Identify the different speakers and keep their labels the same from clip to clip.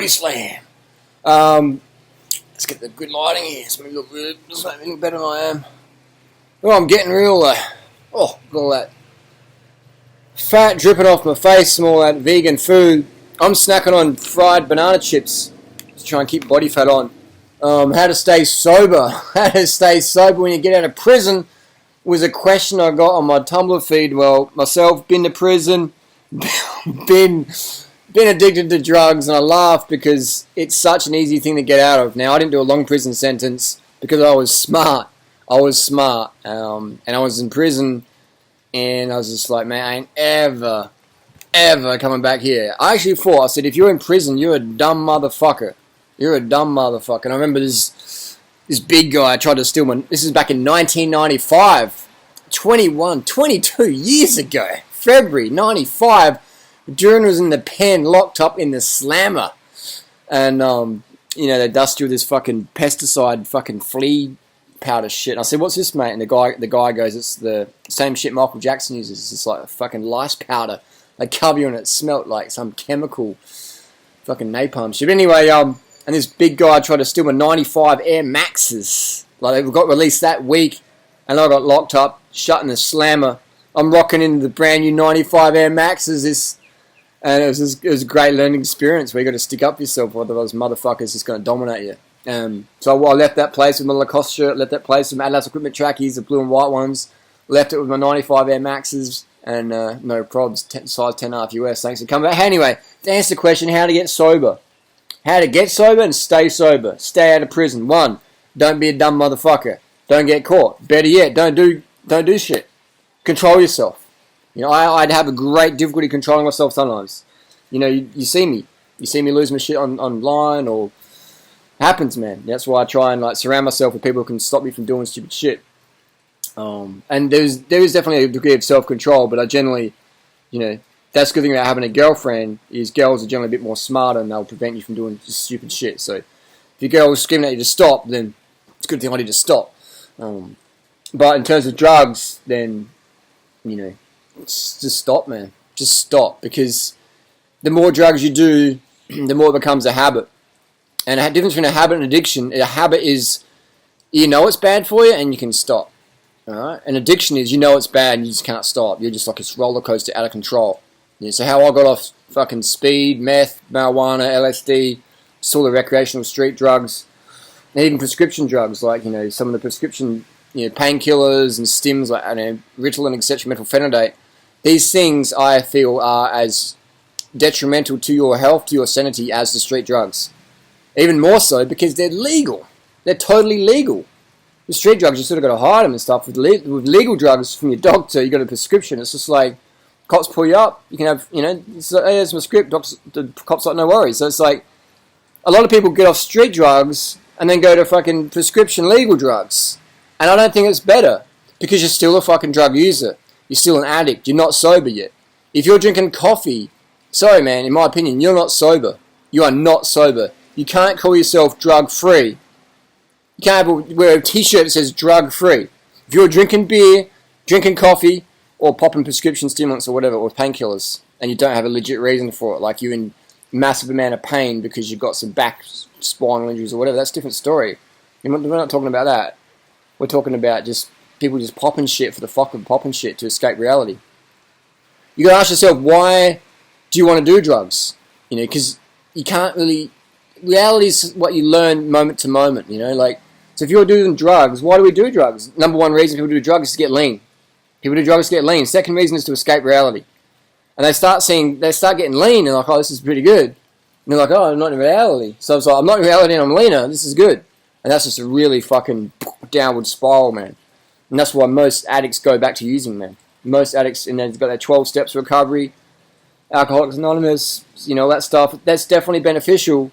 Speaker 1: body slam. Let's get the good lighting here. It's making me look good. It's making me look better than I am. Oh, I'm getting real, look at all that fat dripping off my face from all that vegan food. I'm snacking on fried banana chips to try and keep body fat on. How to stay sober. How to stay sober when you get out of prison was a question I got on my Tumblr feed. Well, myself, been to prison, been addicted to drugs, and I laugh because it's such an easy thing to get out of. Now, I didn't do a long prison sentence because I was smart. And I was in prison, and I was just like, man, I ain't ever coming back here. I actually thought, I said, if you're in prison, you're a dumb motherfucker. You're a dumb motherfucker. And I remember this big guy tried to steal my... This is back in 1995. 22 years ago. February 95. Duran was in the pen, locked up in the slammer. And, they dust you with this fucking pesticide, fucking flea powder shit. And I said, what's this, mate? And the guy goes, it's the same shit Michael Jackson uses. It's just like a fucking lice powder. They cover you and it smelt like some chemical fucking napalm shit. But anyway, and this big guy tried to steal my 95 Air Maxes. Like, they got released that week, and I got locked up, shut in the slammer. I'm rocking into the brand new 95 Air Maxes. And it was a great learning experience where you got to stick up for yourself, or those motherfuckers just going to dominate you. So I left that place with my Lacoste shirt, left that place with my Atlas Equipment trackies, the blue and white ones, left it with my 95 Air Maxes, and no probs, size 10.5 US. Thanks for coming back. Anyway, to answer the question, how to get sober. How to get sober and stay sober. Stay out of prison. 1, don't be a dumb motherfucker. Don't get caught. Better yet, don't do shit. Control yourself. I'd have a great difficulty controlling myself sometimes. You see me. You see me lose my shit online, or... happens, man. That's why I try and surround myself with people who can stop me from doing stupid shit. And there is definitely a degree of self-control, but I generally, that's the good thing about having a girlfriend is girls are generally a bit more smarter and they'll prevent you from doing just stupid shit. So if your girl is screaming at you to stop, then it's a good thing I need to stop. But in terms of drugs, then, just stop, man. Just stop, because the more drugs you do, the more it becomes a habit. And the difference between a habit and addiction, a habit is you know it's bad for you and you can stop. Alright? An addiction is you know it's bad and you just can't stop. You're just like this roller coaster out of control. So how I got off fucking speed, meth, marijuana, LSD, just all the recreational street drugs, and even prescription drugs like, some of the prescription painkillers and stims like Ritalin, etc., methylphenidate. These things I feel are as detrimental to your health, to your sanity as the street drugs. Even more so because they're legal. They're totally legal. The street drugs, you sort of got to hide them and stuff. With legal drugs from your doctor, you got a prescription. It's just like, cops pull you up. You can have, it's like, hey, here's my script. The cop's like, no worries. So it's like, a lot of people get off street drugs and then go to fucking prescription legal drugs. And I don't think it's better because you're still a fucking drug user. You're still an addict. You're not sober yet. If you're drinking coffee, sorry man, in my opinion, you're not sober. You are not sober. You can't call yourself drug-free. You can't wear a t-shirt that says drug-free. If you're drinking beer, drinking coffee, or popping prescription stimulants or whatever, or painkillers, and you don't have a legit reason for it, like you're in massive amount of pain because you've got some back spinal injuries or whatever, that's a different story. We're not talking about that. We're talking about just people just popping shit for the fuck of popping shit to escape reality. You gotta ask yourself, why do you want to do drugs? Because you can't really... Reality is what you learn moment to moment, So if you're doing drugs, why do we do drugs? Number one reason people do drugs is to get lean. People do drugs to get lean. Second reason is to escape reality. And they start getting lean, and they're like, oh, this is pretty good. And they're like, oh, I'm not in reality. So it's like, I'm not in reality and I'm leaner, this is good. And that's just a really fucking downward spiral, man. And that's why most addicts go back to using, man. Most addicts, and they've got their 12 steps of recovery, Alcoholics Anonymous, that stuff. That's definitely beneficial.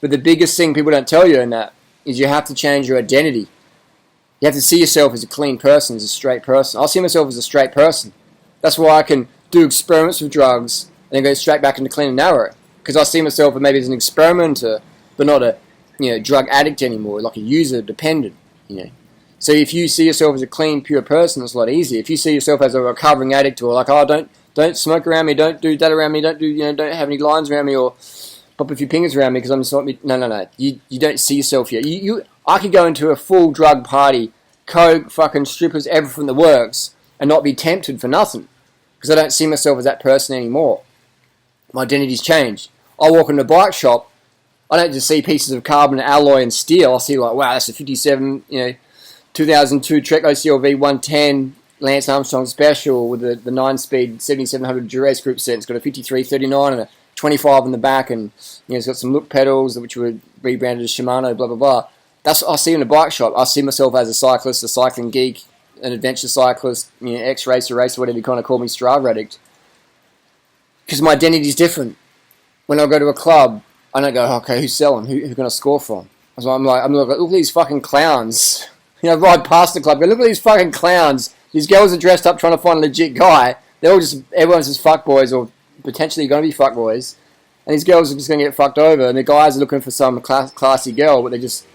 Speaker 1: But the biggest thing people don't tell you in that is you have to change your identity. You have to see yourself as a clean person, as a straight person. I see myself as a straight person. That's why I can do experiments with drugs and then go straight back into clean and narrow. Because I see myself maybe as an experimenter, but not a drug addict anymore, like a user dependent. So if you see yourself as a clean, pure person, it's a lot easier. If you see yourself as a recovering addict, or like, oh, don't smoke around me, don't do that around me, don't have any lines around me, or pop a few pingers around me because I'm just not... No. You don't see yourself yet. I could go into a full drug party, coke, fucking strippers, everything that works, and not be tempted for nothing. Because I don't see myself as that person anymore. My identity's changed. I walk into a bike shop, I don't just see pieces of carbon, alloy, and steel. I see like, wow, that's a 57, 2002 Trek OCLV 110 Lance Armstrong Special with the 9-speed 7700 Durace group set. It's got a 5339 and a 25 in the back, and it's got some look pedals which were rebranded as Shimano, blah, blah, blah. That's what I see in a bike shop. I see myself as a cyclist, a cycling geek, an adventure cyclist, ex-racer, whatever you kind of call me, Strava addict. Because my identity's different. When I go to a club, I don't go, okay, who's selling? Who can I score from? So I'm like, look at these fucking clowns. Ride past the club, go, look at these fucking clowns. These girls are dressed up trying to find a legit guy. Everyone's just fuckboys or potentially going to be fuckboys. And these girls are just going to get fucked over. And the guys are looking for some classy girl, but they just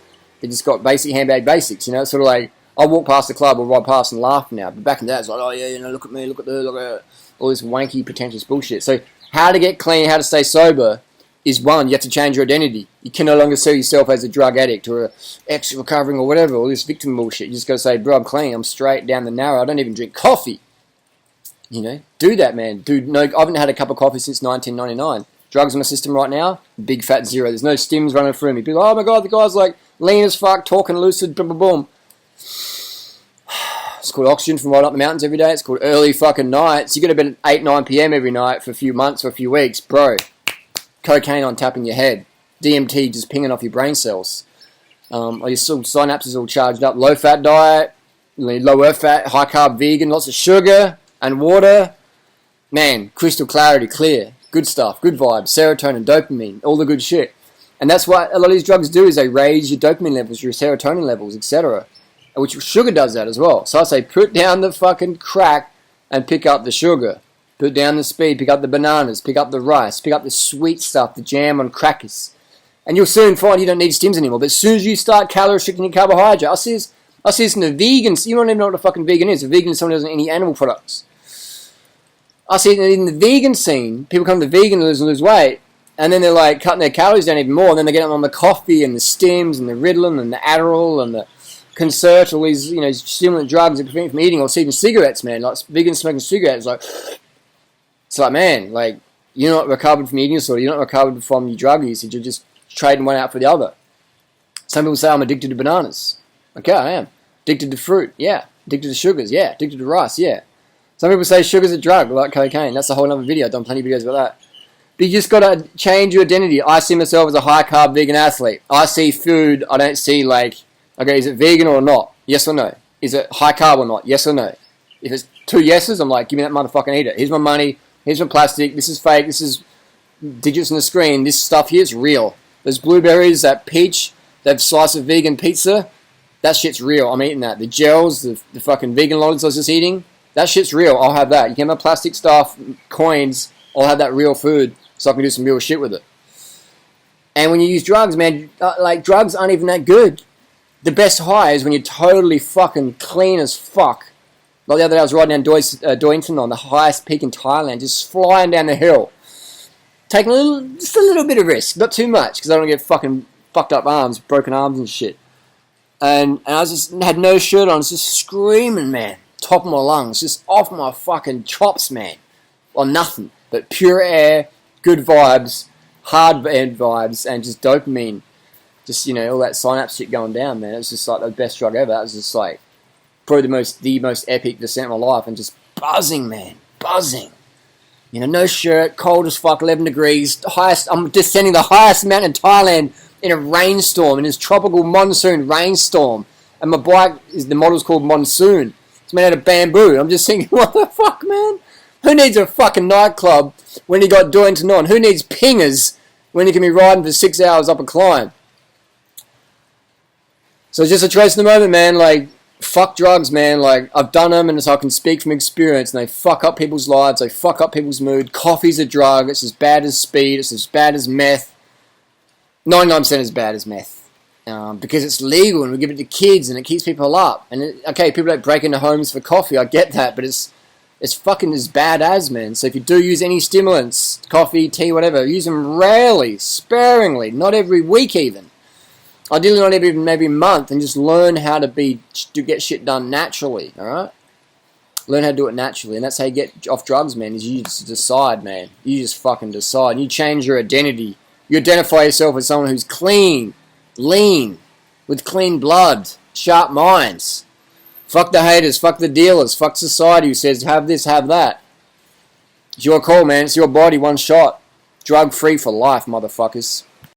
Speaker 1: got basic handbag basics. It's sort of like, I'll walk past the club or ride past and laugh now. But back in that, it's like, oh yeah, look at me, look at all this wanky, pretentious bullshit. So how to get clean, how to stay sober is one, you have to change your identity. You can no longer see yourself as a drug addict or a ex-recovering or whatever, all this victim bullshit. You just got to say, bro, I'm clean, I'm straight down the narrow, I don't even drink coffee. Do that, man. Dude, no, I haven't had a cup of coffee since 1999. Drugs in my system right now, big fat zero. There's no stims running through me. People, oh my God, the guy's like lean as fuck, talking lucid, boom, boom, boom. It's called oxygen from right up the mountains every day. It's called early fucking nights. You go to bed at 8, 9 p.m. every night for a few months or a few weeks. Bro, cocaine on tap in your head. DMT just pinging off your brain cells. Your synapses all charged up. Low-fat diet, low earth fat, high-carb vegan, lots of sugar and water. Man, crystal clarity, clear. Good stuff, good vibes, serotonin, dopamine, all the good shit. And that's what a lot of these drugs do is they raise your dopamine levels, your serotonin levels, etc. Which sugar does that as well. So I say put down the fucking crack and pick up the sugar. Put down the speed, pick up the bananas, pick up the rice, pick up the sweet stuff, the jam on crackers. And you'll soon find you don't need stims anymore. But as soon as you start calorie restricting your carbohydrate, I see this in the vegans. You don't even know what a fucking vegan is. A vegan is someone who doesn't eat any animal products. I see it in the vegan scene. People come to vegan and lose weight. And then they're like cutting their calories down even more. And then they get on the coffee and the stims and the Ritalin and the Adderall and the Concert, all these, stimulant drugs that prevent you from eating, or even cigarettes, man. Like vegans smoking cigarettes, it's like, man, like you're not recovered from eating disorder, you're not recovered from your drug usage, you're just trading one out for the other. Some people say I'm addicted to bananas. Okay, I am. Addicted to fruit, yeah. Addicted to sugars, yeah. Addicted to rice, yeah. Some people say sugar's a drug, like cocaine. That's a whole other video. I've done plenty of videos about that. But you just got to change your identity. I see myself as a high-carb vegan athlete. I see food, I don't see like, okay, is it vegan or not? Yes or no? Is it high carb or not? Yes or no? If it's 2 yeses, I'm like, give me that motherfucking eat it. Here's my money. Here's my plastic. This is fake. This is digits on the screen. This stuff here is real. Those blueberries, that peach, that slice of vegan pizza, that shit's real. I'm eating that. The gels, the fucking vegan loads I was just eating, that shit's real. I'll have that. You can have my plastic stuff, coins, I'll have that real food so I can do some real shit with it. And when you use drugs, man, drugs aren't even that good. The best high is when you're totally fucking clean as fuck. Like the other day I was riding down Doington on the highest peak in Thailand, just flying down the hill. Taking just a little bit of risk, not too much, because I don't get fucking fucked up arms, broken arms and shit. And I was just had no shirt on, just screaming, man. Top of my lungs, just off my fucking chops, man. Or nothing, but pure air, good vibes, hard end vibes, and just dopamine. Just, all that synapse shit going down, man. It was just like the best drug ever. It was just like probably the most epic descent of my life, and just buzzing, man. Buzzing. No shirt, cold as fuck, 11 degrees. I'm descending the highest mountain in Thailand in a rainstorm, in this tropical monsoon rainstorm. And my bike, the model's called Monsoon. It's made out of bamboo. I'm just thinking, what the fuck, man? Who needs a fucking nightclub when you got Doington on? Who needs pingers when you can be riding for 6 hours up a climb? So it's just a trace in the moment, man. Like, fuck drugs, man. Like, I've done them, and so I can speak from experience, and they fuck up people's lives, they fuck up people's mood. Coffee's a drug. It's as bad as speed. It's as bad as meth. 99% as bad as meth. Because it's legal, and we give it to kids, and it keeps people up. And, okay, people don't break into homes for coffee. I get that, but it's It's fucking as bad as, man. So if you do use any stimulants, coffee, tea, whatever, use them rarely, sparingly, not every week even. Ideally not every maybe month, and just learn how to get shit done naturally, alright? Learn how to do it naturally, and that's how you get off drugs, man, is you just decide, man. You just fucking decide. And you change your identity. You identify yourself as someone who's clean, lean, with clean blood, sharp minds. Fuck the haters, fuck the dealers, fuck society who says have this, have that. It's your call, man. It's your body, one shot. Drug free for life, motherfuckers.